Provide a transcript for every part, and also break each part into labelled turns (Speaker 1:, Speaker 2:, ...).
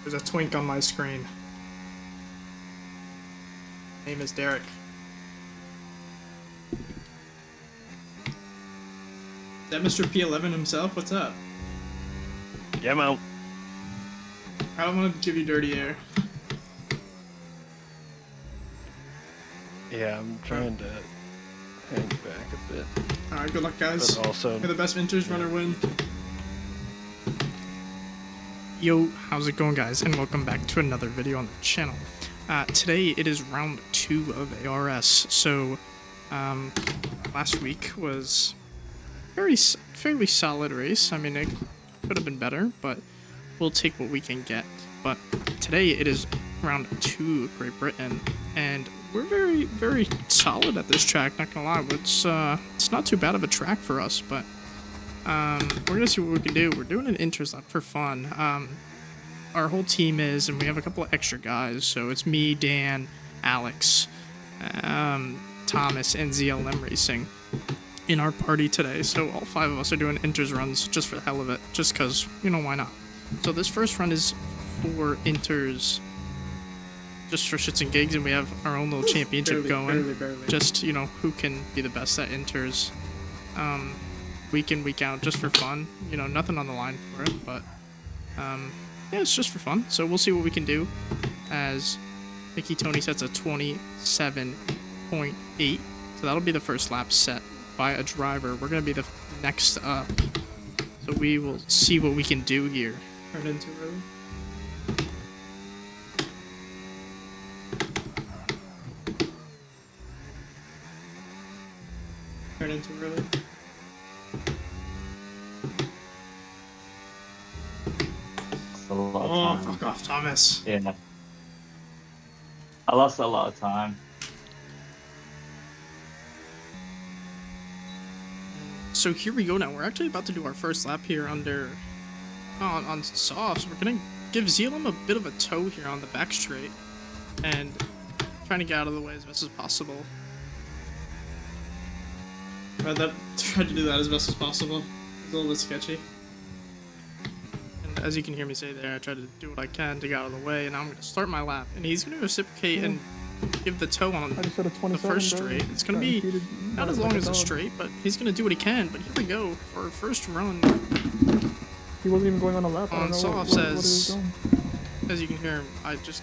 Speaker 1: There's a twink on my screen. Name is Derek. Is that Mr. P11 himself? What's up?
Speaker 2: Yeah, man.
Speaker 1: I don't want to give you dirty air.
Speaker 2: Yeah, I'm trying to hang back a bit.
Speaker 1: Alright, good luck, guys.
Speaker 2: But also,
Speaker 1: May the best Inters runner win. Yo, how's it going, guys? And welcome back to another video on the channel. Today it is round 2 of ARS. So, last week was fairly solid race. I mean, it could have been better, but we'll take what we can get. But today it is round 2 of Great Britain, and we're very solid at this track. Not gonna lie, it's not too bad of a track for us, but we're gonna see what we can do. We're doing an inters lap for fun. Our whole team is, and we have a couple of extra guys. So it's me, Dan, Alex, Thomas, and ZLM Racing in our party today. So all 5 of us are doing inters runs just for the hell of it, just because, you know, why not? So this first run is for inters, just for shits and gigs, and we have our own little championship going.
Speaker 3: Barely.
Speaker 1: Just, you know, who can be the best at inters, week in, week out, just for fun. You know, nothing on the line for it, but yeah, it's just for fun. So we'll see what we can do, as Mickey Tony sets a 27.8. So that'll be the first lap set by a driver. We're gonna be the next up, so we will see what we can do here. Turn into really. Turn into really.
Speaker 3: A lot
Speaker 1: Oh,
Speaker 3: of time.
Speaker 1: fuck off, Thomas.
Speaker 3: Yeah. I lost a lot of time.
Speaker 1: So here we go now. We're actually about to do our first lap here on softs. We're gonna give Zealam a bit of a tow here on the back straight, and trying to get out of the way as best as possible. Tried to do that as best as possible. It's a little bit sketchy. And as you can hear me say there, I tried to do what I can to get out of the way, and now I'm gonna start my lap. And he's gonna reciprocate and give the tow on
Speaker 4: I just said a 27,
Speaker 1: the first
Speaker 4: bro.
Speaker 1: straight. It's gonna be not as long as a straight, but he's gonna do what he can. But here we go for our first run.
Speaker 4: He wasn't even going on a lap. I
Speaker 1: On
Speaker 4: don't know
Speaker 1: softs,
Speaker 4: what he was doing.
Speaker 1: as you can hear, I just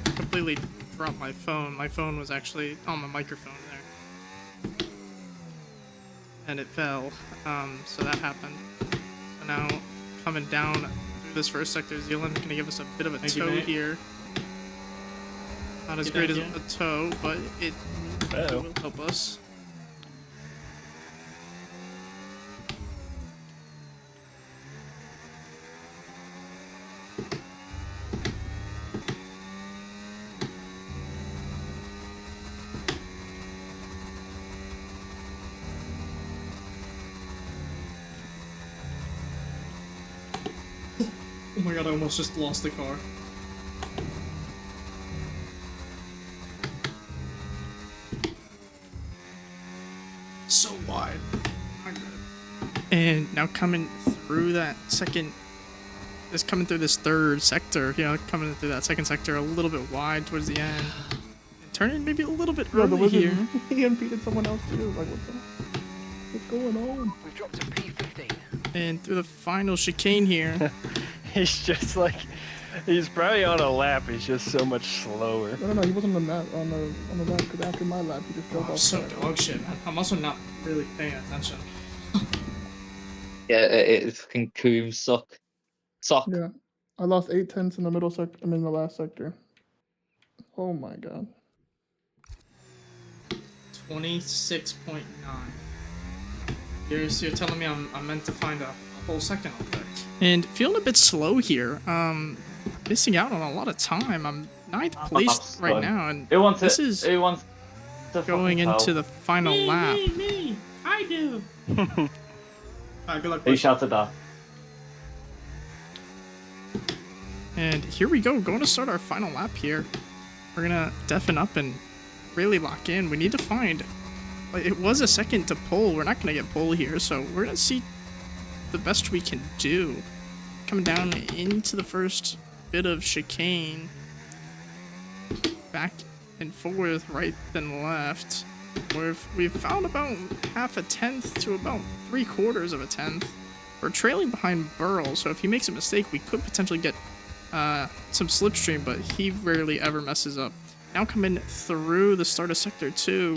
Speaker 1: completely dropped my phone. My phone was actually on my microphone there, and it fell. So that happened. So now coming down through this first sector, Zealand's gonna give us a bit of a tow here. Not as great as a tow, but it will help us. Oh my god, I almost just lost the car. So wide. And now coming through that coming through this third sector, you know, coming through that second sector a little bit wide towards the end. And turning maybe a little bit early here.
Speaker 4: He impeded someone else too. Like, what's going on?
Speaker 2: we've dropped to P15.
Speaker 1: And through the final chicane here.
Speaker 2: He's just like, he's probably on a lap. He's just so much slower.
Speaker 4: No, he wasn't on the lap because after my lap he just drove
Speaker 1: Oh,
Speaker 4: off.
Speaker 1: so
Speaker 4: track.
Speaker 1: dog shit, man. I'm also not really paying attention.
Speaker 3: Yeah, it's fucking coom suck. Sock.
Speaker 4: Yeah, I lost 8/10 in the middle sector. I mean, the last sector. Oh my god.
Speaker 1: 26.9. You're telling me I'm meant to find a whole second up there. And feeling a bit slow here. Missing out on a lot of time. I'm 9th place right now, and this is going into the final lap. Me, I do. Alright, good luck.
Speaker 3: He shouted that.
Speaker 1: And here we go, going to start our final lap here. We're gonna deafen up and really lock in. We need to find, it was a second to pole. We're not gonna get pole here, so we're gonna see the best we can do. coming down into the first bit of chicane. Back and forth, right then left. We've found about half a tenth to about 3/4 of a tenth. We're trailing behind Burl, so if he makes a mistake, we could potentially get some slipstream, but he rarely ever messes up. Now coming through the start of Sector 2,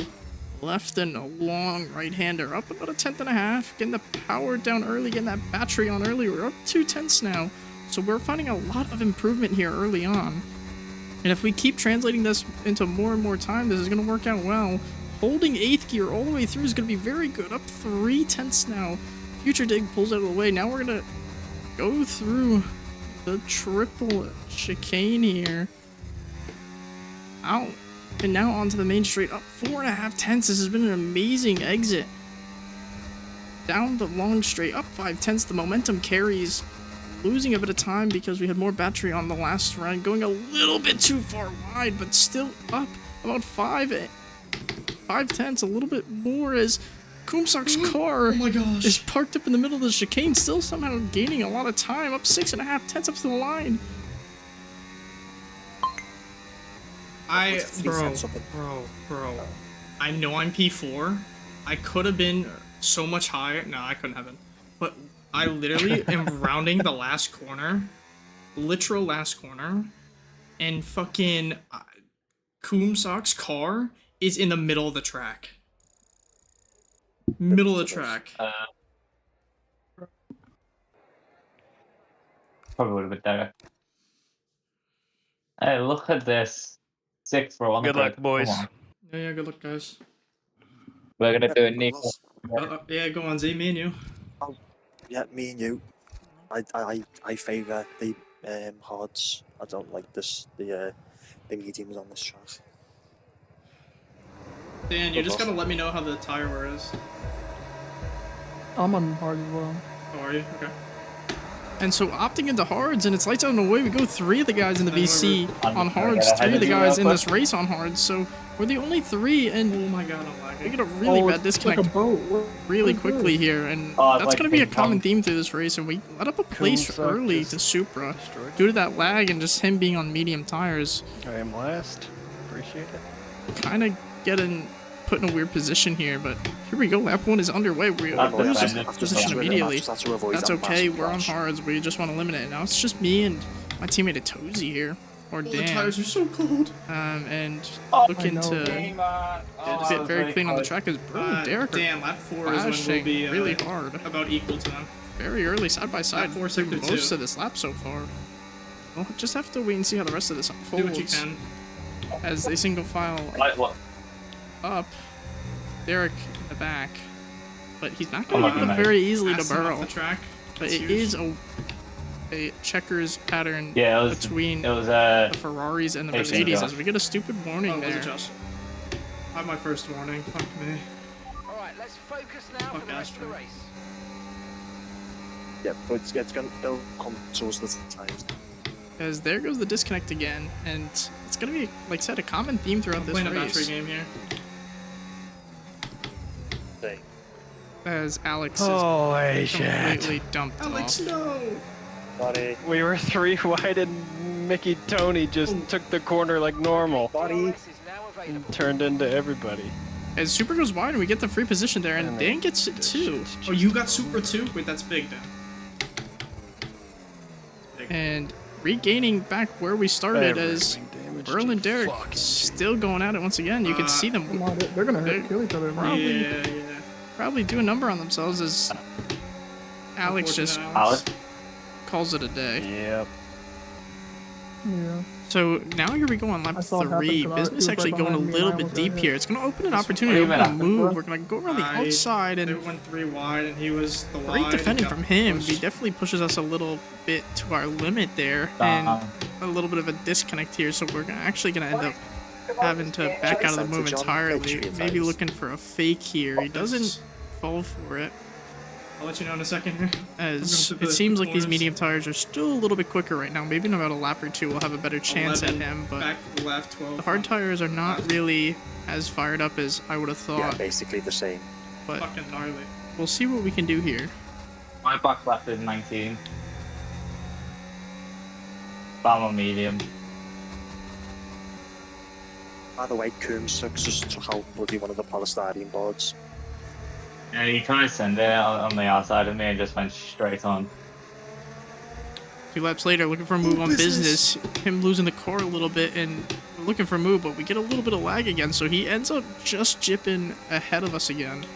Speaker 1: left and a long right-hander, up about a tenth and a half, getting the power down early, getting that battery on early. We're up 2/10 now, so we're finding a lot of improvement here early on. And if we keep translating this into more and more time, this is going to work out well. Holding 8th gear all the way through is going to be very good, up 3/10 now. Future Dig pulls out of the way. Now we're going to go through the triple chicane here. Out. And now onto the main straight, up 4.5 tenths. This has been an amazing exit. Down the long straight, up 5 tenths. The momentum carries. Losing a bit of time because we had more battery on the last run. Going a little bit too far wide, but still up about 5 tenths. A little bit more as Kumsok's car Oh my gosh. is parked up in the middle of the chicane. Still somehow gaining a lot of time. Up 6.5 tenths up to the line. Bro. I know I'm P4. I could have been so much higher. No, I couldn't have been. But I literally am rounding the last corner. Literal last corner. And fucking Kumsok's car is in the middle of the track. Middle of the track.
Speaker 3: Probably would have been better. Hey, look at this. 6 for one.
Speaker 2: Good luck, boys.
Speaker 1: Yeah, good luck, guys.
Speaker 3: We're gonna do it, Nico.
Speaker 1: Yeah, go on, Z, me and you.
Speaker 5: Yeah, me and you. I favour the hards. I don't like the mediums on this track.
Speaker 1: Dan, you just gotta let me know how the tire wear is.
Speaker 4: I'm on hard as well.
Speaker 1: How are you? Okay. And so opting into hards, and it's lights out and away. We go 3 of the guys in the VC on hards, 3 of the guys in this race on hards. So we're the only 3, and
Speaker 2: Oh my god, I'm lagging.
Speaker 1: we get a really bad
Speaker 4: It's like
Speaker 1: disconnect
Speaker 4: a boat.
Speaker 1: really
Speaker 4: Where's
Speaker 1: quickly
Speaker 4: this?
Speaker 1: here, and
Speaker 3: Oh, it's
Speaker 1: that's
Speaker 3: like
Speaker 1: going to be a
Speaker 3: ping
Speaker 1: common
Speaker 3: pong.
Speaker 1: theme through this race, and we let up a place
Speaker 2: Kumsak
Speaker 1: early
Speaker 2: just
Speaker 1: to Supra
Speaker 2: destroyed.
Speaker 1: due to that lag and just him being on medium tires.
Speaker 2: I am last. Appreciate it.
Speaker 1: Kind of put in a weird position here, but here we go. Lap 1 is underway. We
Speaker 3: That's
Speaker 1: lose
Speaker 3: defended.
Speaker 1: this
Speaker 5: That's
Speaker 1: position
Speaker 5: to-
Speaker 1: immediately.
Speaker 5: that's to avoid
Speaker 1: That's
Speaker 5: that
Speaker 1: okay.
Speaker 5: massive
Speaker 1: We're on
Speaker 5: crash.
Speaker 1: hards. We just want to eliminate it. Now it's just me and my teammate Tozy here, or
Speaker 2: Oh,
Speaker 1: Dan.
Speaker 2: are so cold.
Speaker 1: And
Speaker 3: Oh,
Speaker 1: looking
Speaker 4: I know,
Speaker 1: to
Speaker 3: Oh,
Speaker 1: fit very clean on the track is Burl and Derek are
Speaker 2: Dan, lap 4 is when we'll
Speaker 1: flashing
Speaker 2: be
Speaker 1: really hard.
Speaker 2: about equal to them.
Speaker 1: Very early, side by side,
Speaker 2: Lap 4,
Speaker 1: through
Speaker 2: sector
Speaker 1: most
Speaker 2: 2.
Speaker 1: of this lap so far. We'll just have to wait and see how the rest of this
Speaker 2: Do
Speaker 1: unfolds.
Speaker 2: what you can.
Speaker 1: As they single file
Speaker 3: Like what?
Speaker 1: up, Derek in the back. But he's not
Speaker 3: I'm
Speaker 1: going to
Speaker 3: not
Speaker 1: get up
Speaker 3: gonna-
Speaker 1: very easily to
Speaker 2: Pass them off
Speaker 1: Burl.
Speaker 2: the track.
Speaker 1: But
Speaker 2: It's
Speaker 1: it
Speaker 2: huge.
Speaker 1: is a checkers pattern
Speaker 3: Yeah, it was.
Speaker 1: between
Speaker 3: It was
Speaker 1: the Ferraris and the
Speaker 3: Hey,
Speaker 1: Mercedes
Speaker 3: Josh.
Speaker 1: as we get a stupid warning
Speaker 2: Oh, was
Speaker 1: there.
Speaker 2: it Josh? I have my first warning. Fuck me.
Speaker 6: Alright, let's focus now
Speaker 2: Fuck
Speaker 6: for the rest of the
Speaker 2: Astro.
Speaker 6: race.
Speaker 5: Yeah, but it'll come towards the times.
Speaker 1: As there goes the disconnect again, and it's going to be, like I said, a common theme throughout
Speaker 2: I'm
Speaker 1: this
Speaker 2: playing a battery
Speaker 1: race.
Speaker 2: game here.
Speaker 1: As Alex
Speaker 2: Holy
Speaker 1: is completely dumped off.
Speaker 2: no!
Speaker 5: Buddy,
Speaker 2: We were 3 wide and Mickey Tony just took the corner like normal.
Speaker 5: buddy.
Speaker 6: ARS is now available.
Speaker 2: And turned into everybody.
Speaker 1: As Super goes wide and we get the free position there, and
Speaker 2: And
Speaker 1: Dan gets it
Speaker 2: this
Speaker 1: too.
Speaker 2: shit's
Speaker 1: Oh,
Speaker 2: just
Speaker 1: you got
Speaker 2: over.
Speaker 1: Super too?
Speaker 2: Wait, that's big then.
Speaker 1: And regaining back where we started as
Speaker 2: Everything damaged
Speaker 1: Burl and
Speaker 2: and
Speaker 1: Derek
Speaker 2: fucking
Speaker 1: still going at it once again. You can see them
Speaker 4: Come on, they're gonna hurt, kill each other.
Speaker 1: Probably-
Speaker 2: Yeah.
Speaker 1: probably do a number on themselves as Alex just
Speaker 2: Unfortunate
Speaker 3: Alex.
Speaker 1: calls it a day.
Speaker 2: Yep.
Speaker 4: Yeah.
Speaker 1: So now here we go on lap
Speaker 4: I saw it happen
Speaker 1: 3.
Speaker 4: 'cause
Speaker 1: Business
Speaker 4: he was
Speaker 1: actually
Speaker 4: right
Speaker 1: going a
Speaker 4: behind me and
Speaker 1: little
Speaker 4: I
Speaker 1: bit
Speaker 4: almost got
Speaker 1: deep
Speaker 4: hit.
Speaker 1: here. It's going to open an
Speaker 3: Wait
Speaker 1: opportunity
Speaker 3: a
Speaker 1: to
Speaker 3: minute.
Speaker 1: move. We're going to go around the
Speaker 2: I-
Speaker 1: outside,
Speaker 2: They
Speaker 1: and
Speaker 2: went 3 wide and he was the wide.
Speaker 1: great defending
Speaker 2: and
Speaker 1: from
Speaker 2: got
Speaker 1: him.
Speaker 2: pushed.
Speaker 1: He definitely pushes us a little bit to our limit there, and
Speaker 3: Um,
Speaker 1: a little bit of a disconnect here. So we're actually going to end up having to back out of the move entirely. Maybe looking for a fake here. He doesn't fall for it,
Speaker 2: I'll let you know in a second here.
Speaker 1: as
Speaker 2: I'm going
Speaker 1: it
Speaker 2: to
Speaker 1: seems
Speaker 2: the
Speaker 1: like these
Speaker 2: corners.
Speaker 1: medium tires are still a little bit quicker right now. Maybe in about a lap or 2 we'll have a better chance at
Speaker 2: 11,
Speaker 1: him, but
Speaker 2: back left 12.
Speaker 1: the hard tires are not really as fired up as I would have
Speaker 5: Yeah,
Speaker 1: thought,
Speaker 5: basically the same.
Speaker 1: but
Speaker 2: Fucking gnarly.
Speaker 1: we'll see what we can do here.
Speaker 3: my back left is 19. But I'm on medium.
Speaker 5: By the way, Coomsucks just took out bloody one of the polystyrene boards.
Speaker 3: Yeah, he tried to send it on the outside of me and just went straight on.
Speaker 1: 2 laps later, looking for a move on business. Him losing the core a little bit, and we're looking for a move, but we get a little bit of lag again, so he ends up just jipping ahead of us again.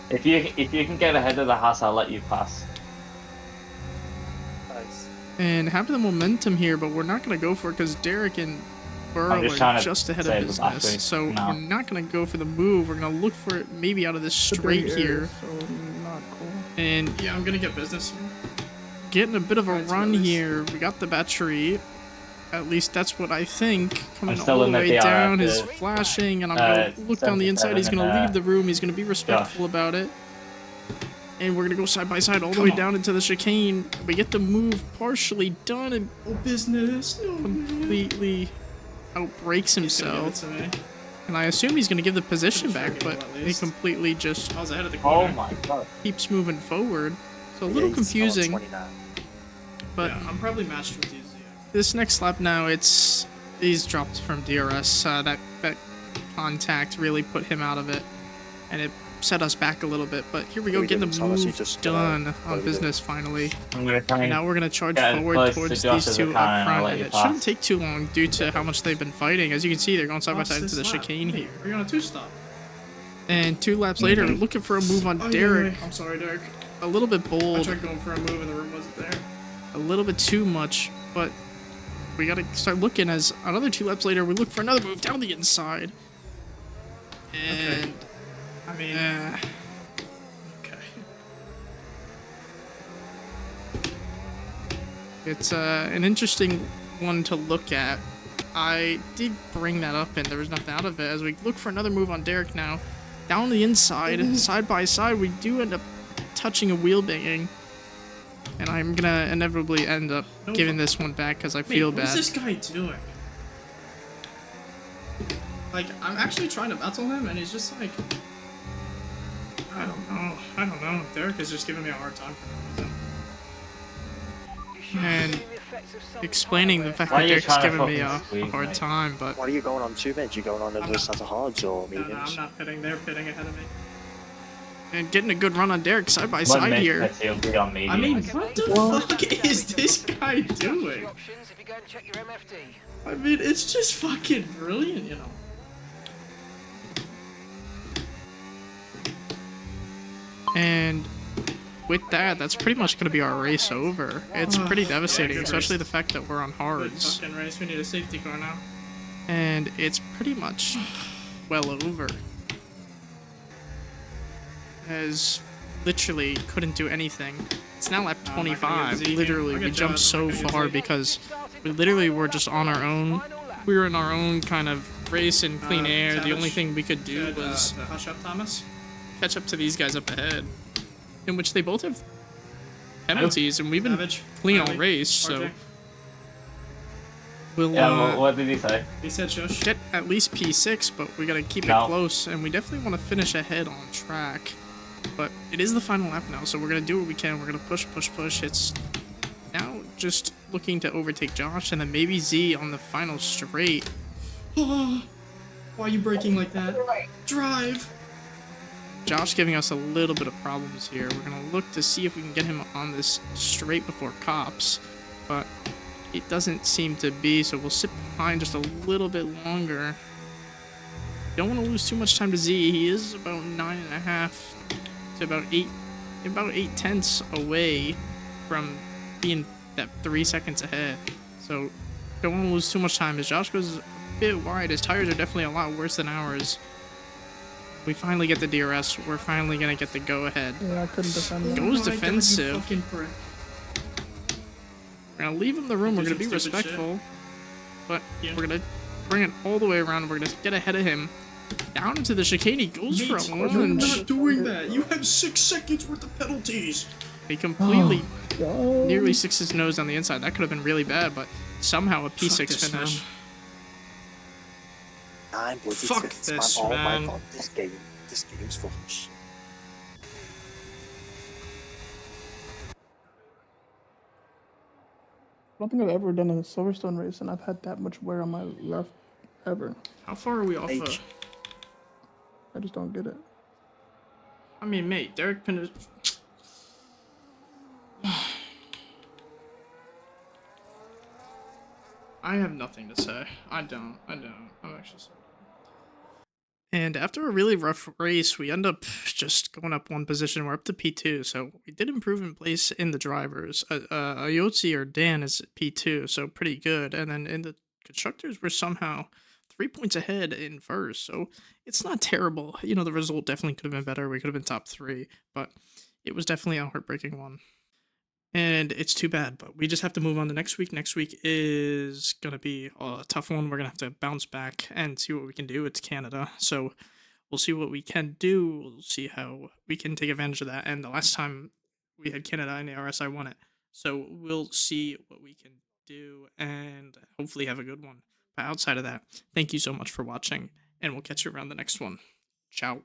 Speaker 3: If you can get ahead of the Haas, I'll let you pass.
Speaker 5: Nice.
Speaker 1: And having the momentum here, but we're not going to go for it because Derek and Burrow
Speaker 3: just
Speaker 1: are
Speaker 3: trying to
Speaker 1: just ahead
Speaker 3: save
Speaker 1: of
Speaker 3: the battery.
Speaker 1: business. So
Speaker 3: No.
Speaker 1: we're not going to go for the move. We're going to look for it maybe out of this straight here.
Speaker 4: So not cool.
Speaker 1: And yeah, I'm going to get business here. Getting a bit of a run here. We got the battery. At least that's what I think. Coming
Speaker 3: still
Speaker 1: all the
Speaker 3: in the
Speaker 1: way
Speaker 3: DRS,
Speaker 1: down, is flashing, and I'm going to look down the inside. He's going to
Speaker 3: 77
Speaker 1: leave the room. He's going to be respectful about it. And we're going to go side by side all the way down into the chicane. We get the move partially done, and business completely outbreaks himself. And I assume he's going to give the position back, but he completely just
Speaker 3: Oh my god.
Speaker 1: keeps moving forward. So a
Speaker 5: Yeah,
Speaker 1: little
Speaker 5: he's still on
Speaker 1: confusing,
Speaker 5: 29.
Speaker 1: but
Speaker 7: I'm probably matched with these.
Speaker 1: this next lap now, he's dropped from DRS. That contact really put him out of it, and it set us back a little bit. But here we go,
Speaker 5: We
Speaker 1: getting
Speaker 5: didn't
Speaker 1: the
Speaker 5: tell us he
Speaker 1: move
Speaker 5: just,
Speaker 1: done on
Speaker 5: loaded it.
Speaker 1: business finally.
Speaker 3: I'm gonna try
Speaker 1: And
Speaker 3: and
Speaker 1: now we're gonna charge
Speaker 3: get as
Speaker 1: forward
Speaker 3: close to
Speaker 1: towards
Speaker 3: Josh
Speaker 1: these
Speaker 3: as
Speaker 1: two
Speaker 3: I can,
Speaker 1: up
Speaker 3: and I'll
Speaker 1: front,
Speaker 3: let
Speaker 1: and
Speaker 3: you
Speaker 1: it shouldn't
Speaker 3: pass.
Speaker 1: take too long due to how much they've been fighting. As you can see, they're going side by side into the chicane here.
Speaker 7: We're on a 2-stop.
Speaker 1: And 2 laps later, looking for a move on Derek.
Speaker 7: I'm sorry, Derek.
Speaker 1: A little bit
Speaker 7: I
Speaker 1: bold,
Speaker 7: tried going for a move and the room wasn't there.
Speaker 1: a little bit too much, but we gotta start looking. As another 2 laps later, we look for another move down the inside. And
Speaker 7: I mean, okay.
Speaker 1: it's an interesting one to look at. I did bring that up, and there was nothing out of it. As we look for another move on Derek now, down the inside, side by side, we do end up touching a wheel banging. And I'm gonna inevitably end up giving this one back because I feel
Speaker 7: What's
Speaker 1: bad.
Speaker 7: this guy doing? Like, I'm actually trying to battle him, and he's just like, I don't know. Derek is just giving me a hard time for no reason.
Speaker 1: And explaining the fact
Speaker 3: Why
Speaker 1: that
Speaker 3: are you
Speaker 1: Derek's
Speaker 3: trying to
Speaker 1: giving me a
Speaker 3: fucking squeeze
Speaker 1: hard
Speaker 3: me?
Speaker 1: time, but
Speaker 5: What are you going on to, mid? You going on another set of hards or
Speaker 7: No,
Speaker 5: mediums?
Speaker 7: I'm not pitting. They're pitting ahead of me.
Speaker 1: and getting a good run on Derek side by
Speaker 3: One
Speaker 1: side
Speaker 3: minute,
Speaker 1: here.
Speaker 3: he'll be on medium.
Speaker 7: I mean, what the fuck is this guy doing?
Speaker 6: Options if you go and check your MFD.
Speaker 7: I mean, it's just fucking brilliant, you know.
Speaker 1: And with that, that's pretty much going to be our race over. It's pretty devastating,
Speaker 7: good
Speaker 1: especially
Speaker 7: race.
Speaker 1: the fact that we're on
Speaker 7: Good
Speaker 1: hards.
Speaker 7: fucking race. We need a safety car now.
Speaker 1: And it's pretty much well over. As literally couldn't do anything. It's now lap
Speaker 7: I'm not gonna get
Speaker 1: 25.
Speaker 7: Z here.
Speaker 1: Literally,
Speaker 7: I'll
Speaker 1: we
Speaker 7: get
Speaker 1: jumped
Speaker 7: Josh.
Speaker 1: so
Speaker 7: I'll get
Speaker 1: far
Speaker 7: Z.
Speaker 1: because we literally were just on our own. We were in our own kind of race in clean air. The
Speaker 7: Savage.
Speaker 1: only thing we could do
Speaker 7: Good,
Speaker 1: was
Speaker 7: the hush up, Thomas.
Speaker 1: catch up to these guys up ahead, in which they both have penalties, and we've been
Speaker 7: Savage.
Speaker 1: clean all
Speaker 7: Riley,
Speaker 1: race, so
Speaker 7: RJ.
Speaker 1: we'll
Speaker 3: Yeah, what did he say?
Speaker 7: He said shush.
Speaker 1: get at least P6, but we gotta keep
Speaker 3: No.
Speaker 1: it close, and we definitely want to finish ahead on track. But it is the final lap now, so we're gonna do what we can. We're gonna push. It's now just looking to overtake Josh, and then maybe Z on the final straight.
Speaker 7: Why are you braking like that? Drive!
Speaker 1: Josh giving us a little bit of problems here. We're gonna look to see if we can get him on this straight before cops, but it doesn't seem to be, so we'll sit behind just a little bit longer. Don't want to lose too much time to Z. He is about 9.5 to about 8/10 away from being that 3 seconds ahead. So don't want to lose too much time as Josh goes a bit wide. His tires are definitely a lot worse than ours. We finally get the DRS. We're finally gonna get the go-ahead.
Speaker 4: Yeah, I couldn't defend that.
Speaker 1: Goes
Speaker 7: Oh my God, you
Speaker 1: defensive.
Speaker 7: fucking prick.
Speaker 1: We're gonna leave him the room. We're
Speaker 7: Do
Speaker 1: gonna be
Speaker 7: some stupid
Speaker 1: respectful, but
Speaker 7: Yeah.
Speaker 1: we're gonna bring it all the way around. We're gonna get ahead of him. Down into the chicane. He goes for a
Speaker 7: Mate, you're
Speaker 1: lunge.
Speaker 7: not doing that. You have 6 seconds worth of penalties.
Speaker 1: He completely
Speaker 4: God.
Speaker 1: nearly sticks his nose on the inside. That could have been really bad, but somehow a P6
Speaker 7: Fuck this,
Speaker 1: finish.
Speaker 7: man.
Speaker 5: I'm bloody
Speaker 7: Fuck
Speaker 5: tits,
Speaker 7: this,
Speaker 5: Oh
Speaker 7: man.
Speaker 5: my god, this game's fucking shit.
Speaker 4: don't think I've ever done a Silverstone race and I've had that much wear on my left ever.
Speaker 1: How far are we off?
Speaker 5: H.
Speaker 4: I just don't get it.
Speaker 1: I mean, mate, Derek Pin. I have nothing to say. I don't. I'm actually sorry. And after a really rough race, we end up just going up one position. We're up to P2, so we did improve in place in the drivers. Ayotzi or Dan is P2, so pretty good. And then in the constructors, we're somehow 3 points ahead in first, so it's not terrible. You know, the result definitely could have been better. We could have been top 3, but it was definitely a heartbreaking one. And it's too bad, but we just have to move on to next week. Next week is going to be a tough one. We're going to have to bounce back and see what we can do. It's Canada, so we'll see what we can do. We'll see how we can take advantage of that. And the last time we had Canada in ARS, I won it. So we'll see what we can do and hopefully have a good one. But outside of that, thank you so much for watching, and we'll catch you around the next one. Ciao.